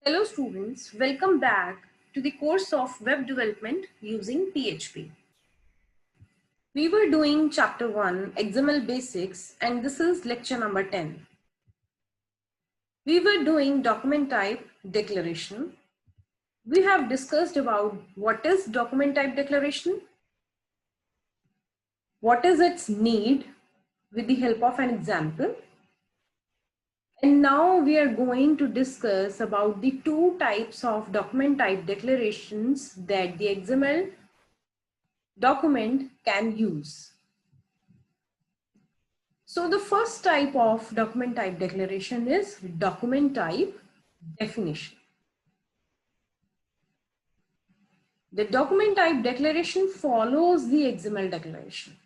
Hello students, welcome back to the course of web development using PHP. We were doing chapter 1 XML basics and this is lecture number 10. We were doing document type declaration. We have discussed about what is document type declaration, what is its need with the help of an example. And now we are going to discuss about the two types of document type declarations that the XML document can use. So the first type of document type declaration is document type definition. The document type declaration follows the XML declaration.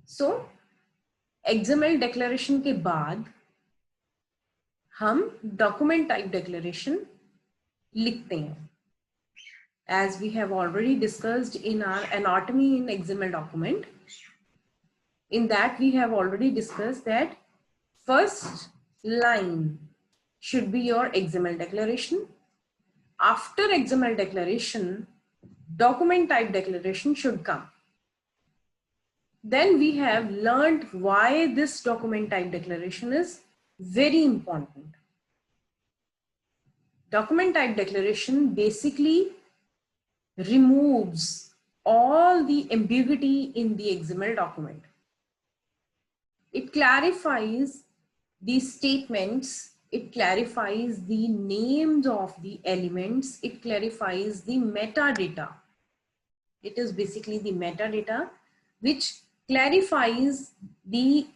So XML declaration के बाद हम document type declaration लिखते हैं. As we have already discussed in our anatomy in XML document, in that we have already discussed that first line should be your XML declaration. After XML declaration, document type declaration should come. Then we have learned why this document type declaration is very important. Document type declaration basically removes all the ambiguity in the XML document. It clarifies the statements, it clarifies the names of the elements, it clarifies the metadata. It is basically the metadata which clarifies the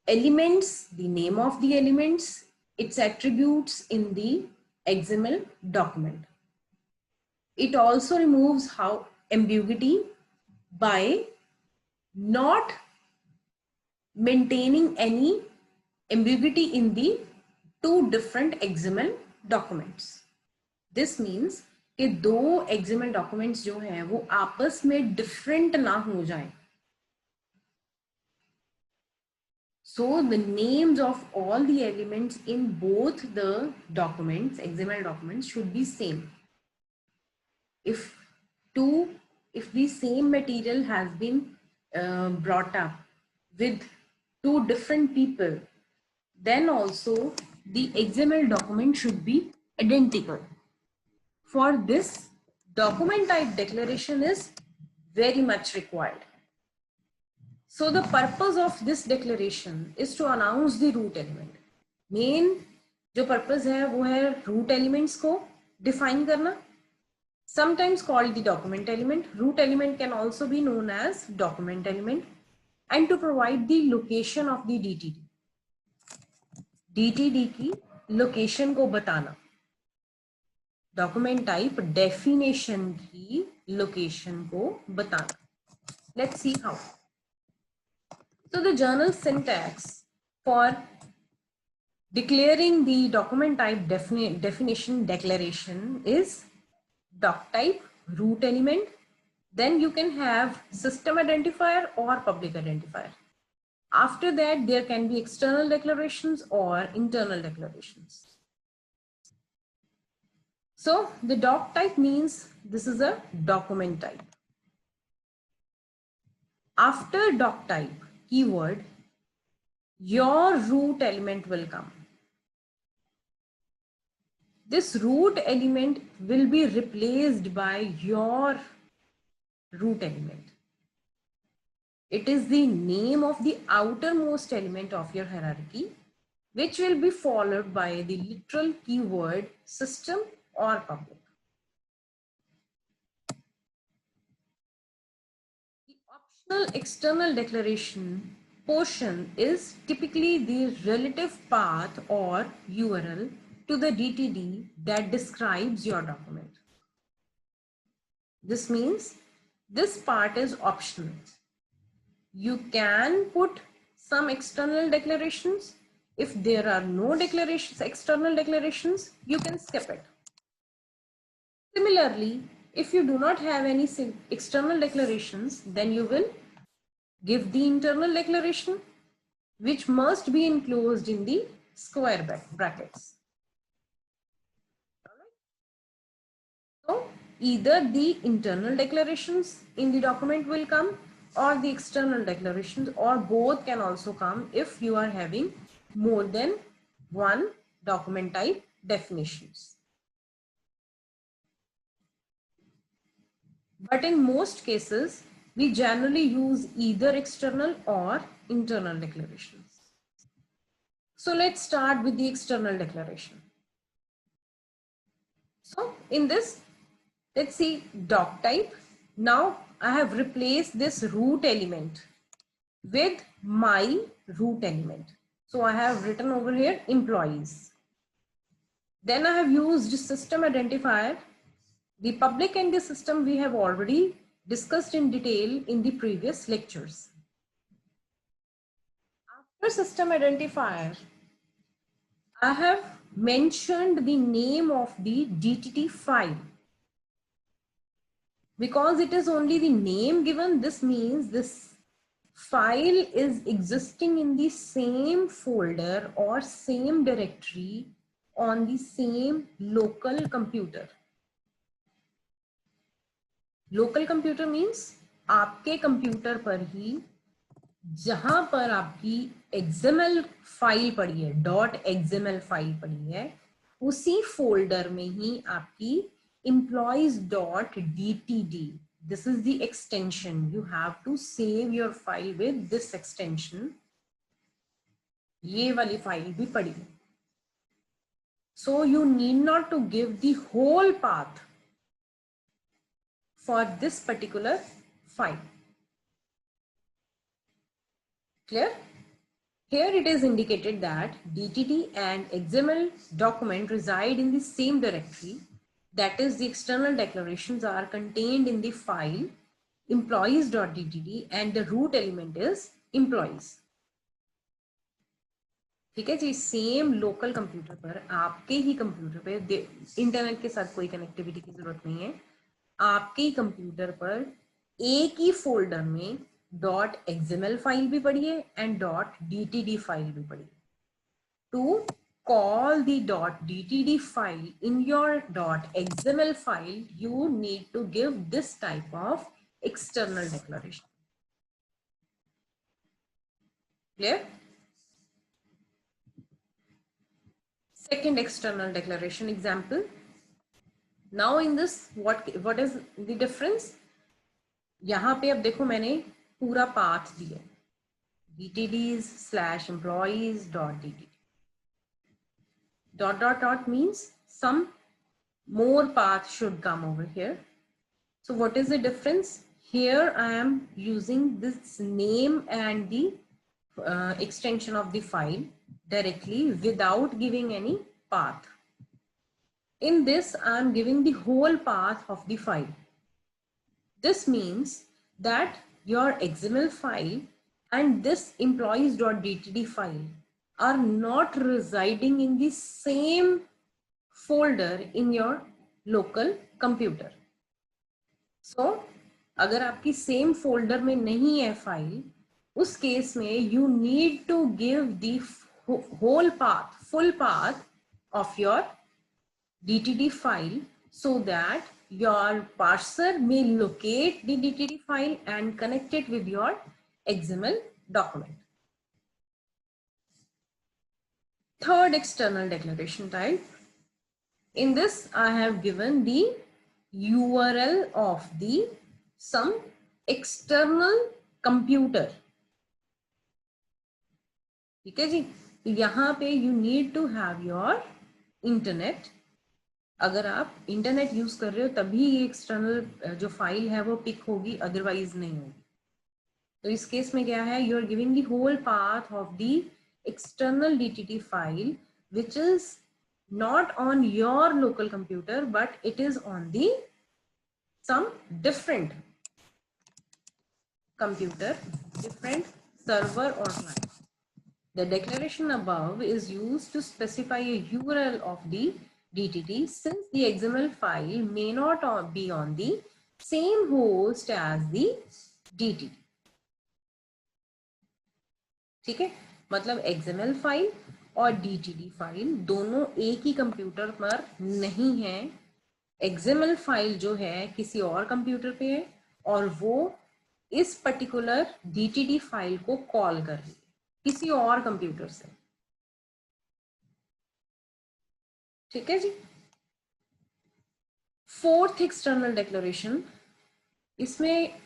elements, the name of the elements, its attributes in the XML document. It also removes how ambiguity by not maintaining any ambiguity in the two different XML documents. This means कि दो XML documents जो हैं वो आपस में different ना हो जाएं. So the names of all the elements in both the documents, XML documents, should be same. If the same material has been brought up with two different people, then also the XML document should be identical. For this, document type declaration is very much required. So the purpose of this declaration is to announce the root element. Main जो purpose है वो है root elements को define करना. Sometimes called the document element. Root element can also be known as document element, and to provide the location of the DTD. DTD की location को बताना. Document type definition की location को बताना. Let's see how. So the journal syntax for declaring the document type definition declaration is doc type, root element, then you can have system identifier or public identifier. After that, there can be external declarations or internal declarations. So the doc type means this is a document type. After doc type keyword, your root element will come. This root element will be replaced by your root element. It is the name of the outermost element of your hierarchy, which will be followed by the literal keyword system or public. The optional external declaration portion is typically the relative path or URL to the DTD that describes your document. This means this part is optional. You can put some external declarations. If there are no declarations, external declarations, you can skip it. Similarly, if you do not have any external declarations, then you will give the internal declaration, which must be enclosed in the square brackets. either the internal declarations in the document will come or the external declarations, or both can also come if you are having more than one document type definitions. But in most cases, we generally use either external or internal declarations. So let's start with the external declaration. So in this, let's see doc type. Now I have replaced this root element with my root element. So I have written over here employees. Then I have used system identifier. The public and the system we have already discussed in detail in the previous lectures. After system identifier, I have mentioned the name of the DTT file. Because it is only the name given, this means this file is existing in the same folder or same directory on the same local computer. Local computer means आपके computer पर ही जहां पर आपकी XML file पड़ी है, .xml file पड़ी है, उसी फोल्डर में ही आपकी employees.dtd, this is the extension. You have to save your file with this extension. ये वाली फाइल भी पड़ी है. So you need not to give the whole path for this particular file. Clear? Here it is indicated that DTD and XML document reside in the same directory. That is, the external declarations are contained in the file employees.dtd and the root element is employees. ठीक है जी, same local computer पर, आपके ही computer पे, internet के साथ कोई connectivity की जरूरत नहीं है, आपके ही कंप्यूटर पर एक ही फोल्डर में .xml फाइल भी पड़ी है एंड .dtd फाइल भी पड़ी है. To call the .dtd file in your .xml file, you need to give this type of external declaration. Clear? Second external declaration example. Now in this, what is the difference? यहाँ पे अब देखो मैंने पूरा path दिया, dtds/employees.dtd. Dot means some more path should come over here. So what is the difference? Here I am using this name and the extension of the file directly without giving any path. In this, I am giving the whole path of the file. This means that your XML file and this employees.dtd file are not residing in the same folder in your local computer. So, अगर आपकी same folder में नहीं है file, उस case में you need to give the whole path, full path of your DTD file so that your parser may locate the DTD file and connect it with your XML document. Third external declaration type. In this, I have given the URL of the some external computer. ठीक है जी, यहाँ पे you need to have your internet. अगर आप internet use कर रहे हो तभी ये एक्सटर्नल जो फाइल है वो पिक होगी, अदरवाइज नहीं होगी. तो इस केस में क्या है, you are giving the whole path of the external DTD file which is not on your local computer but it is on the some different computer, different server or client. The declaration above is used to specify a URL of the DTD since the XML file may not be on the same host as the DTD. ठीक है, मतलब XML file और DTD file दोनों एक ही computer पर नहीं है. XML file जो है किसी और कंप्यूटर पे है और वो इस पर्टिकुलर DTD फाइल को कॉल कर रही है किसी और कंप्यूटर से। ठीक है जी। फोर्थ एक्सटर्नल डिक्लेरेशन, इसमें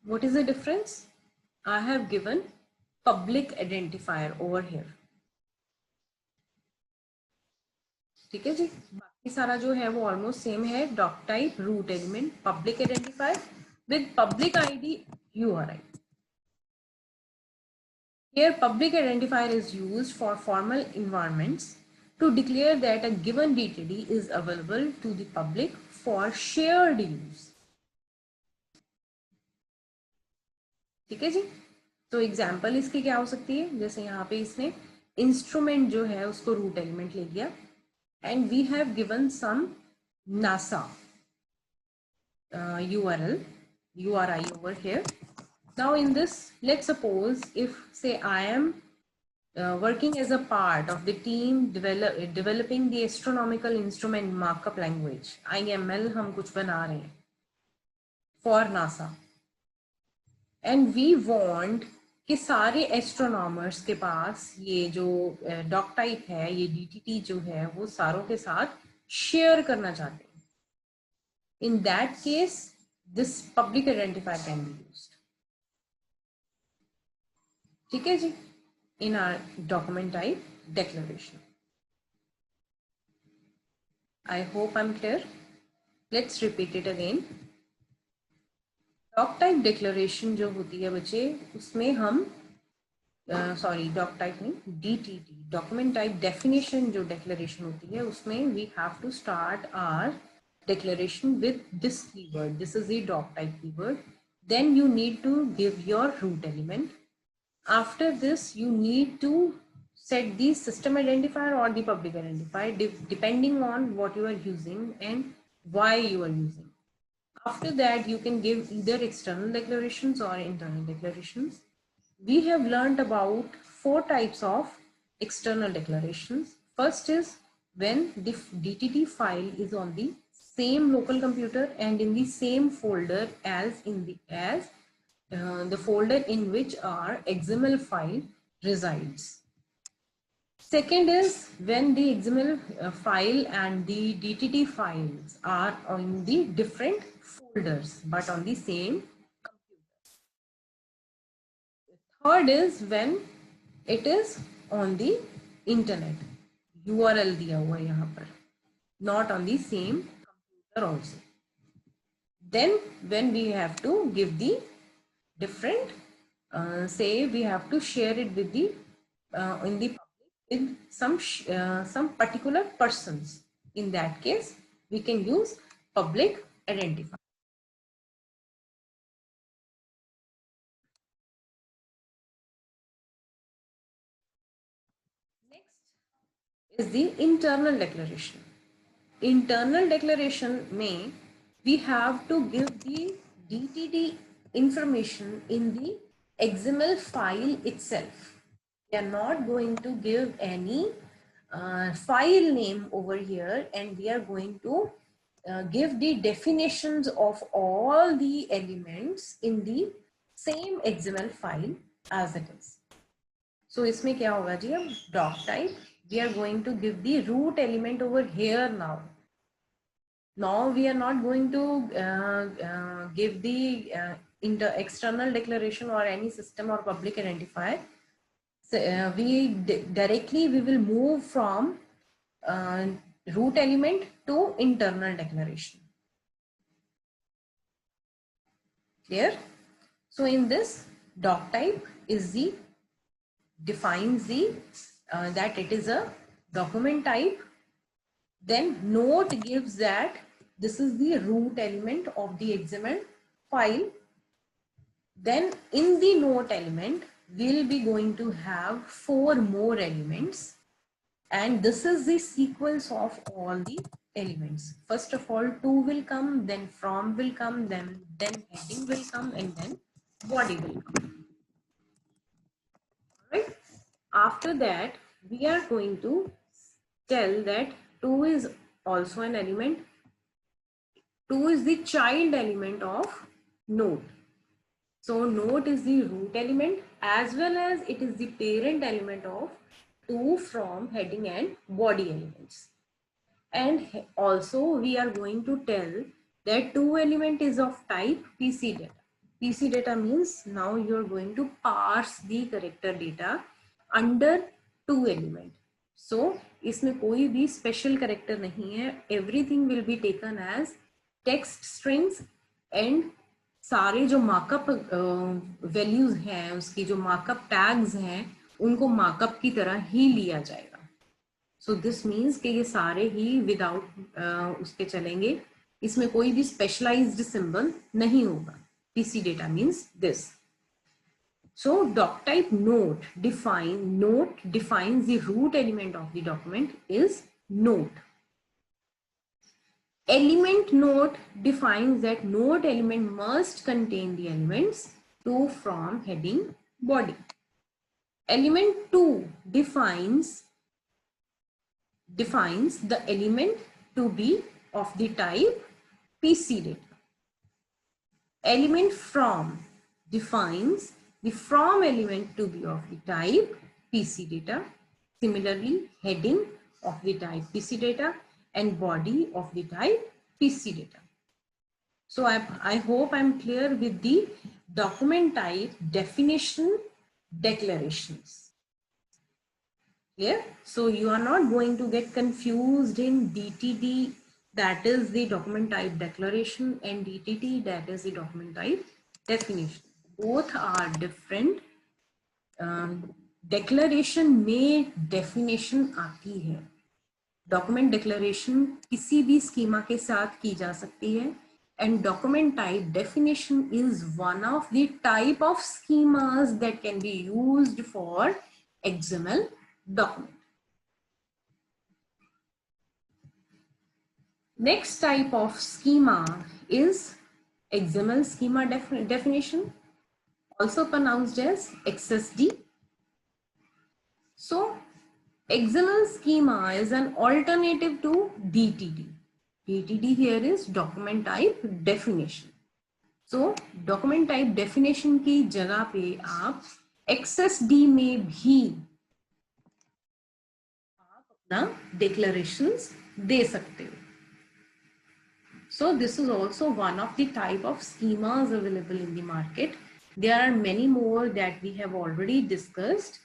what is the difference? I have given public identifier over here. ठीक है जी, बाकी सारा जो है वो ऑलमोस्ट सेम है। Doc type, root element, public identifier with public ID URI. Here, public identifier is used for formal environments to declare that a given DTD is available to the public for shared use. ठीक है जी। तो example इसकी क्या हो सकती है? जैसे यहाँ पे इसने इंस्ट्रूमेंट जो है उसको रूट एलिमेंट ले लिया and we have given some NASA URI over here. Now in this, let's suppose if say I am working as a part of the team developing the astronomical instrument markup language IML, हम कुछ बना रहे हैं for NASA and we want कि सारे astronomers के पास ये जो डॉक टाइप है, ये DTT जो है वो सारों के साथ शेयर करना चाहते हैं। In that case, this public identifier can be used. ठीक है जी, in our document type declaration. I hope I'm clear. Let's repeat it again. Doc type declaration जो होती है बच्चे, उसमें हम डॉक टाइप नहीं, DTT डॉक्यूमेंट टाइप डेफिनेशन जो डिक्लेरेशन होती है उसमें we have to start our declaration with this keyword. This is the doc type keyword. Then you need to give your root element. After this, you need to set the system identifier or the public identifier depending on what you are using and why you are using. After that, you can give either external declarations or internal declarations. We have learned about 4 types of external declarations. First is when the DTT file is on the same local computer and in the same folder as the folder in which our XML file resides. Second is when the XML file and the DTT files are on the different folders but on the same computer. Third is when it is on the internet, URL दिया हुआ है यहाँ पर, not on the same computer also. Then when we have to give the different, say we have to share it with the in the with some particular persons. In that case, we can use public identifier. Next is the internal declaration. Internal declaration may we have to give the DTD information in the XML file itself. We are not going to give any file name over here, and we are going to give the definitions of all the elements in the same XML file as it is. So इसमें क्या होगा जी, अब doc type we are going to give the root element over here now. Now we are not going to give the external declaration or any system or public identifier. So, directly we will move from root element to internal declaration. Clear? So in this, doc type is the defines the that it is a document type. Then note gives that this is the root element of the XML file. Then in the note element, we'll be going to have 4 more elements, and this is the sequence of all the elements. First of all, to will come, then from will come, then heading will come, and then body will come. Right? After that, we are going to tell that to is also an element, 2 is the child element of note. So note is the root element as well as it is the parent element of 2 from heading and body elements. And also we are going to tell that 2 element is of type PC data. PC data means now you are going to parse the character data under 2 element. So इसमें कोई भी special character नहीं है. Everything will be taken as text strings and सारे जो markup values हैं उसकी जो मार्कअप टैग्स हैं उनको मार्कअप की तरह ही लिया जाएगा. सो दिस मीन्स कि ये सारे ही विदाउट उसके चलेंगे, इसमें कोई भी स्पेशलाइज्ड सिंबल नहीं होगा. PC data means this. So doc type note defines the root element of the document is note. Element note defines that note element must contain the elements 2 from heading body. Element 2 defines the element to be of the type PC data. Element from defines the from element to be of the type PC data. Similarly, heading of the type PC data and body of the type PC data. So I hope I'm clear with the document type definition declarations. Clear? So you are not going to get confused in DTD, that is the document type declaration, and DTT, that is the document type definition. Both are different. Declaration में definition आती है. Document declaration किसी भी schema के साथ की जा सकती है, and document type definition is one of the type of schemas that can be used for XML document. Next type of schema is XML schema definition, also pronounced as XSD. So XML schema is an alternative to DTD. DTD here is document type definition. So document type definition की जगह पे आप XSD में भी आप अपना declarations दे सकते हो. So this is also one of the type of schemas available in the market. There are many more that we have already discussed,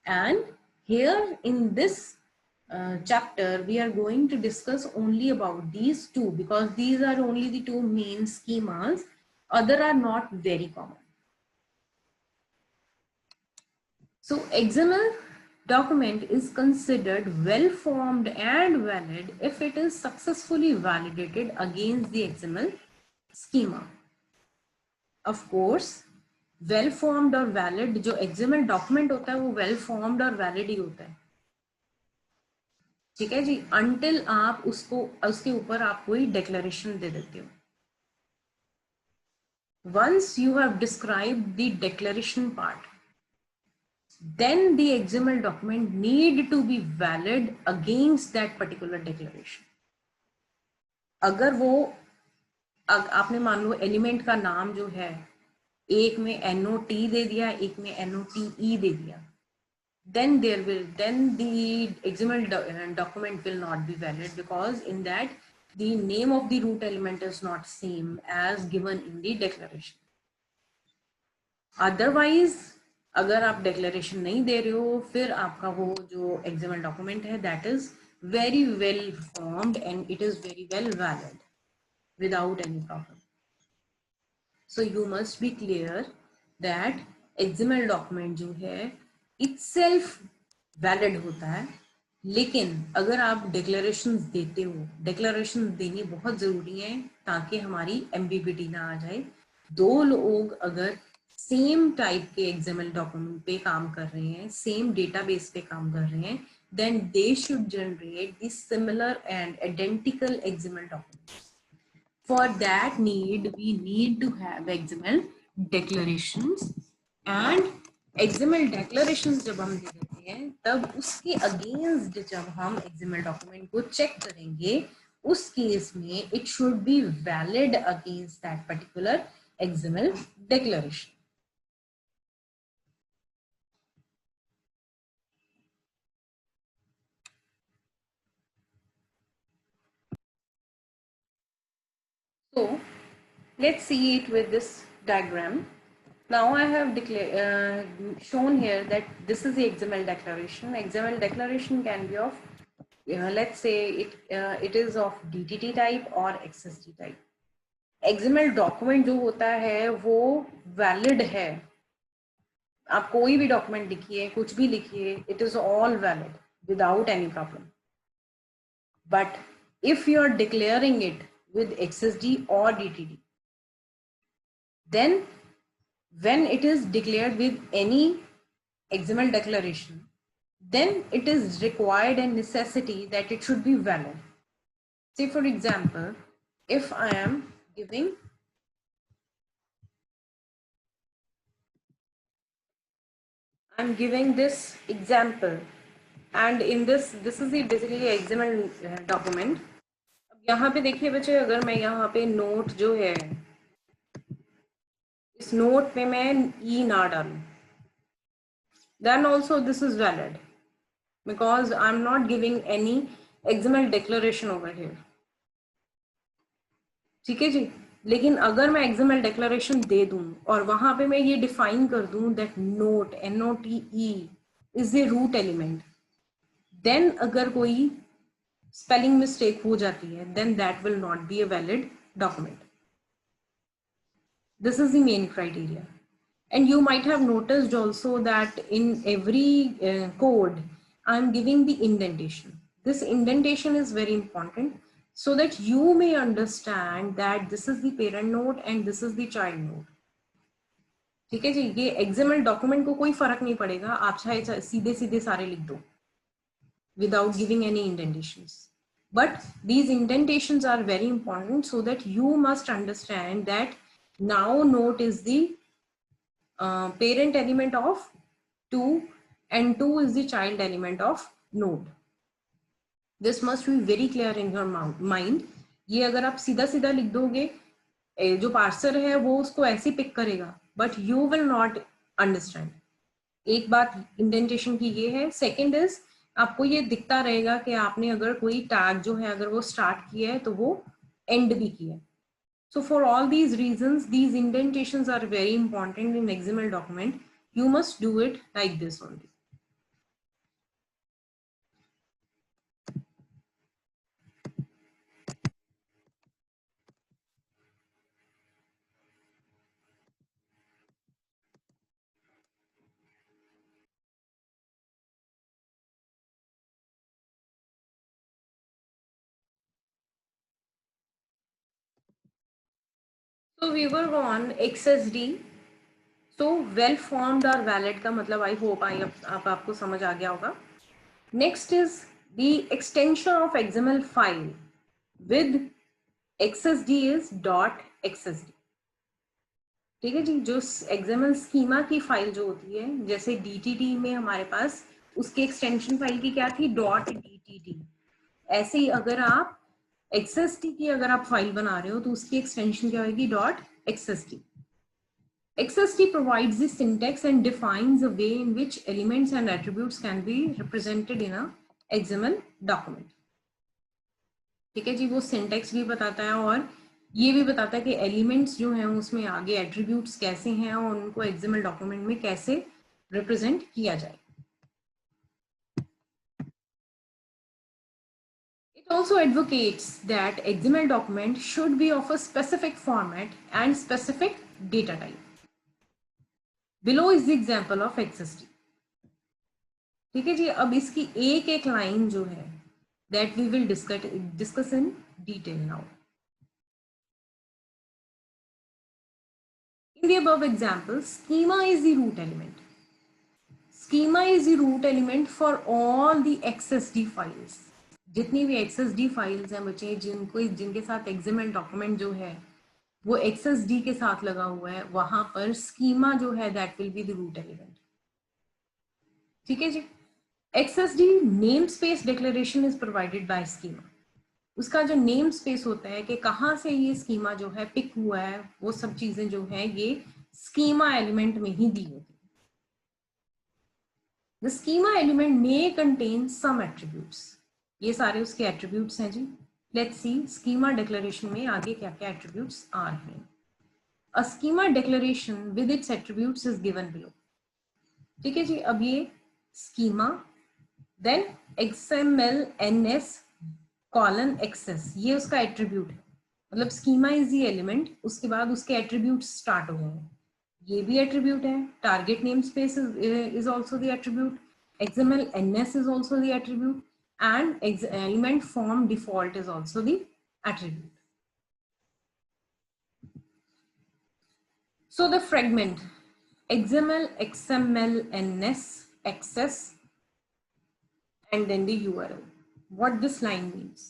and here in this chapter we are going to discuss only about these two because these are only the two main schemas. Other are not very common. So XML document is considered well formed and valid if it is successfully validated against the XML schema. Of course, well formed और valid जो XML document होता है वो well formed और valid ही होता है. ठीक है जी, until आप उसके ऊपर आप कोई declaration दे देते हो. Once you have described the declaration part, then the XML document need to be valid against that particular declaration. अगर वो आपने मान लो एलिमेंट का नाम जो है एक में NOT दे दिया, एक में NOTE दे दिया, then the XML document will not be valid because in that the name of the root element is not same as given in the declaration. Otherwise अगर आप declaration नहीं दे रहे हो फिर आपका वो जो XML document है that is very well formed and it is very well valid without any problem. So you must be clear that XML document जो है itself valid होता है, लेकिन अगर आप declarations देते हो, declarations देनी बहुत जरूरी है ताकि हमारी ambiguity ना आ जाए. दो लोग अगर सेम टाइप के XML डॉक्यूमेंट पे काम कर रहे हैं, सेम डेटाबेस पे काम कर रहे हैं, then they should generate the similar and identical XML documents. For that need, we need to have XML declarations, and XML declarations जब हम दे देते हैं तब उसके अगेंस्ट जब हम XML डॉक्यूमेंट को चेक करेंगे उस केस में it should be valid against that particular XML declaration. So let's see it with this diagram. Now I have shown here that this is the XML declaration. XML declaration can be of, let's say it is of DTT type or XSD type. XML document जो होता है वो valid है. आप कोई भी document लिखिए, कुछ भी लिखिए, it is all valid without any problem. But if you are declaring it with XSD or DTT, then when it is declared with any XML declaration, then it is required and necessity that it should be valid. Say for example, if I am giving this example, and in this is the basically XML document. अब यहाँ पे देखिए बच्चे, अगर मैं यहाँ पे note जो है, इस नोट पे मैं ई ना डालूं, then also this is valid because I'm not giving any XML declaration over here. ठीक है जी. लेकिन अगर मैं XML declaration दे दूं और वहां पे मैं ये define कर दूं that note NOTE is the root element, then अगर कोई spelling mistake हो जाती है, then that will not be a valid document. This is the main criteria. And you might have noticed also that in every code, I'm giving the indentation. This indentation is very important so that you may understand that this is the parent node and this is the child node. ठीक है जी. ये XML document को कोई फर्क नहीं पड़ेगा, आप चाहे सीधे सीधे सारे लिख दो without giving any indentations. But these indentations are very important so that you must understand that now note is the parent element of 2 and 2 is the child element of node. This must be very clear in your mind. ये अगर आप सीधा सीधा लिख दोगे, जो parser है वो उसको ऐसे पिक करेगा, but you will not understand. एक बात इंडेंटेशन की ये है. सेकंड इज आपको ये दिखता रहेगा कि आपने अगर कोई टैग जो है अगर वो स्टार्ट किया है तो वो एंड भी किया है. So for all these reasons, these indentations are very important in XML document. You must do it like this only. So we were on XSD. So well formed or valid का मतलब I hope आपको समझ आ गया होगा. Next is the extension of XML file with XSD is .xsd. ठीक है जी. जो XML schema की फाइल जो होती है, जैसे DTT में हमारे पास उसकी एक्सटेंशन फाइल की क्या थी, .dtt. ऐसे ही अगर आप XSD की अगर आप फाइल बना रहे हो तो उसकी एक्सटेंशन क्या होगी, .xsd. XSD provides the syntax and defines a way in which elements and attributes can be represented in a XML document. ठीक है जी. वो सिंटेक्स भी बताता है और ये भी बताता है कि एलिमेंट्स जो हैं उसमें आगे एट्रीब्यूट्स कैसे हैं और उनको XML डॉक्यूमेंट में कैसे रिप्रेजेंट किया जाए. It also advocates that XML document should be of a specific format and specific data type. Below is the example of XSD. ठीक है जी. अब इसकी एक एक लाइन जो है that we will discuss in detail now. In the above example, schema is the root element. Schema is the root element for all the XSD files. जितनी भी XSD files हैं बच्चे, जिनके साथ XML document जो है वो XSD के साथ लगा हुआ है, वहां पर schema जो है that will be the root element. ठीक है जी. XSD namespace declaration is provided by schema. उसका जो नेम स्पेस होता है कि कहाँ से ये स्कीमा जो है पिक हुआ है, वो सब चीजें जो है ये स्कीमा एलिमेंट में ही दी होती है। The schema element may contain some attributes, ये सारे उसके एट्रीब्यूट्स हैं जी। लेट्स सी स्कीमा डिक्लेरेशन में आगे क्या क्या एट्रीब्यूट्स आ रहे हैं। A schema declaration with its attributes is given below. ठीक है जी, अब ये schema then XMLNS colon access, ये उसका एट्रीब्यूट है। मतलब स्कीमा इज द एलिमेंट, उसके बाद उसके एट्रीब्यूट स्टार्ट हो गए हैं, ये भी एट्रीब्यूट है। Target name space is also the attribute, XMLNS is also the attribute, and element form default is also the attribute. So the fragment XML, XMLNS, access, and then the URL. What this line means: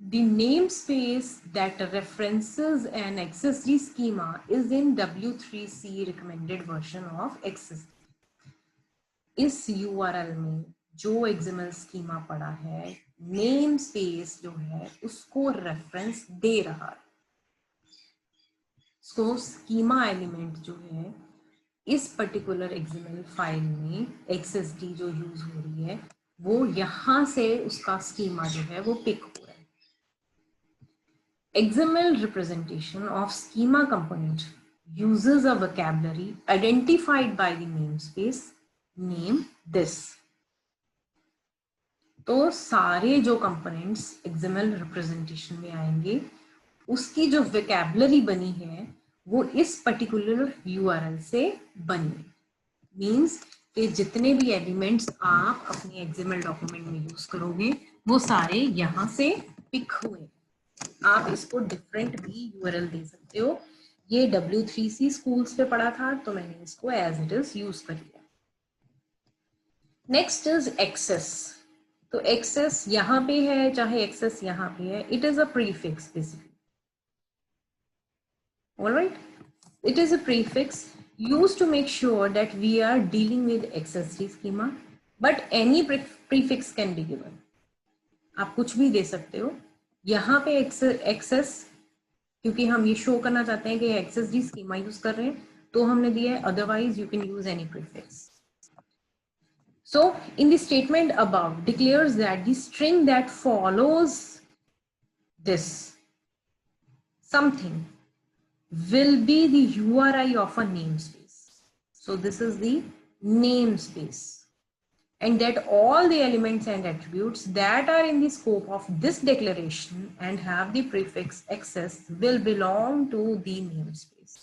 the namespace that references an XSD schema is in W3C recommended version of XSD. इस URL में जो XML schema पड़ा है, name space जो है उसको reference दे रहा है। सो स्कीमा एलिमेंट जो है इस पर्टिकुलर XML फाइल में XSD जो यूज हो रही है, वो यहां से उसका स्कीमा जो है वो पिक हो रहा है। XML representation of schema component uses a vocabulary identified by the namespace name this. तो सारे जो कंपोनेंट्स XML रिप्रेजेंटेशन में आएंगे, उसकी जो वोकैबुलरी बनी है वो इस पर्टिकुलर URL से बनी। मींस कि जितने भी एलिमेंट्स आप अपने XML डॉक्यूमेंट में यूज करोगे वो सारे यहाँ से पिक हुए। आप इसको डिफरेंट भी URL दे सकते हो। ये W3C स्कूल्स पे पढ़ा था तो मैंने इसको एज इट इज यूज कर लिया। Next is access. तो एक्सेस यहाँ पे है चाहे एक्सेस यहाँ पे है, it is a prefix basically. Alright, it is a prefix used to make sure that we are dealing with XSD schema, but any prefix can be given. आप कुछ भी दे सकते हो। यहाँ पे एक्सेस क्योंकि हम ये शो करना चाहते हैं कि XSD schema यूज कर रहे हैं तो हमने दिया है, otherwise you can use any prefix. So in the statement above declares that the string that follows this something will be the URI of a namespace. So this is the namespace, and that all the elements and attributes that are in the scope of this declaration and have the prefix access will belong to the namespace.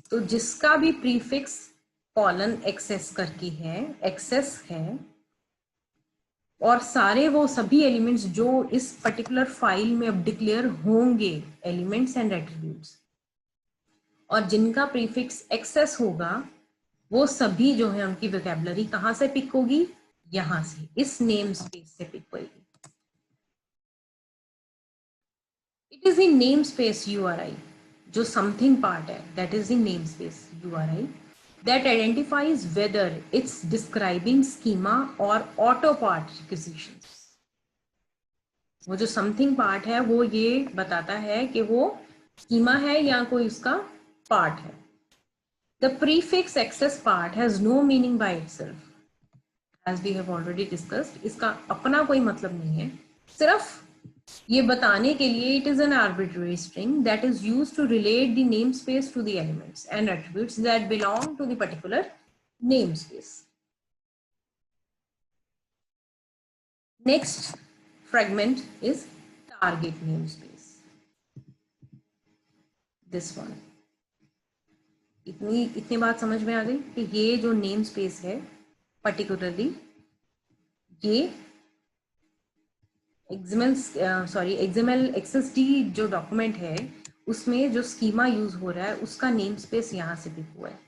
तो जिसका भी prefix colon access करके है, access है, और सारे वो सभी एलिमेंट्स जो इस पर्टिकुलर फाइल में अब डिक्लेयर होंगे, एलिमेंट्स एंड एट्रीब्यूट्स, और जिनका प्रीफिक्स एक्सेस होगा, वो सभी जो है उनकी वोकैबुलरी कहां से पिक होगी? यहां से, इस नेम स्पेस से पिक होगी। It is the name space URI, जो समथिंग पार्ट है, that is the name space URI that identifies whether it's describing schema or auto part requisitions. वो जो समथिंग पार्ट है वो ये बताता है कि वो स्कीमा है या कोई उसका पार्ट है। The prefix access part has no meaning by itself, as we have already discussed. इसका अपना कोई मतलब नहीं है, सिर्फ ये बताने के लिए it is an arbitrary string that is used to relate the namespace to the elements and attributes that belong to the particular namespace. Next fragment is target namespace. This one. इतनी बात समझ में आ गई कि ये जो नेम स्पेस है particularly ये XML XSD जो डॉक्यूमेंट है उसमें जो स्कीमा यूज हो रहा है उसका नेम स्पेस यहाँ से पिक हुआ है।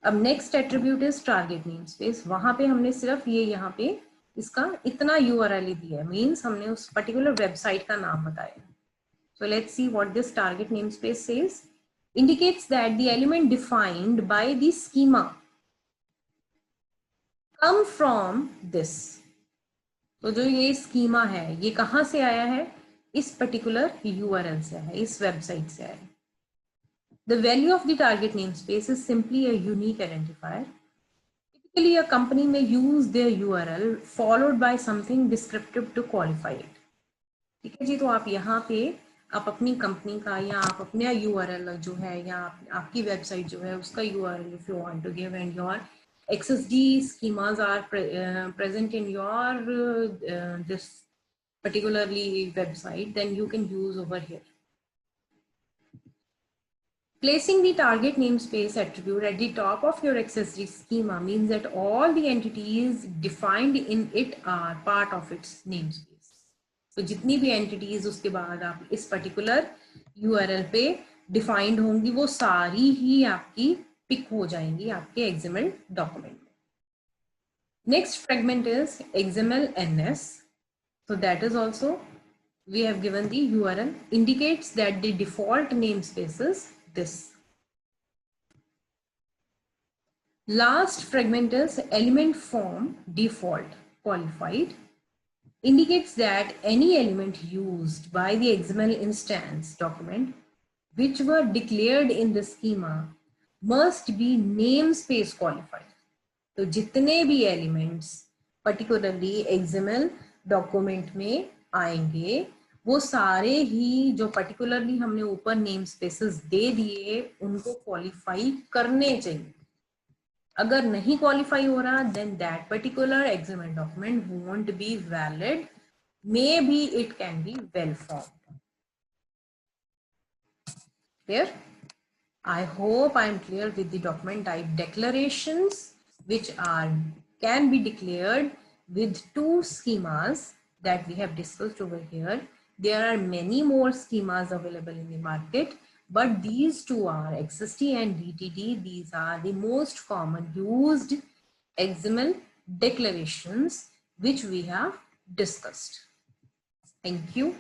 अब next attribute is target name space. वहां पे हमने सिर्फ ये यहाँ पे इसका इतना URL दिया है, मीन्स हमने उस पर्टिकुलर वेबसाइट का नाम बताया। So let's see what this target name space says. indicates that the element defined by the schema come from this. तो जो ये स्कीमा है ये कहाँ से आया है, इस पर्टिकुलर URL से है, इस वेबसाइट से है। The value of the target namespace is simply a unique identifier. Typically, a company may use their URL followed by something descriptive to qualify it. ठीक है जी, तो आप यहाँ पे आप अपनी कंपनी का या आप अपना URL जो है या आपकी वेबसाइट जो है उसका URL if you want to give and your XSD schemas are present in your this particularly website, then you can use over here. Placing the target namespace attribute at the top of your XSD schema means that all the entities defined in it are part of its namespace. तो जितनी भी entities उसके बाद आप इस particular URL पे defined होंगी वो सारी ही आपकी pick हो जाएंगी आपके XML document में. Next fragment is XML NS. So that is also, we have given the URL, indicates that the default namespace is this. Last fragment is element form default qualified, indicates that any element used by the XML instance document which were declared in the schema must be namespace qualified. तो जितने भी elements particularly XML document में आएंगे वो सारे ही जो particularly हमने ऊपर namespaces दे दिए उनको qualify करने चाहिए. अगर नहीं क्वालिफाई हो रहा then that particular XML document won't be valid. Maybe it can be well formed. Clear? I hope I am clear with the document type declarations which can be declared with two schemas that we have discussed over here. There are many more schemas available in the market, but these two are XST and DTD. These are the most common used XML declarations which we have discussed. Thank you.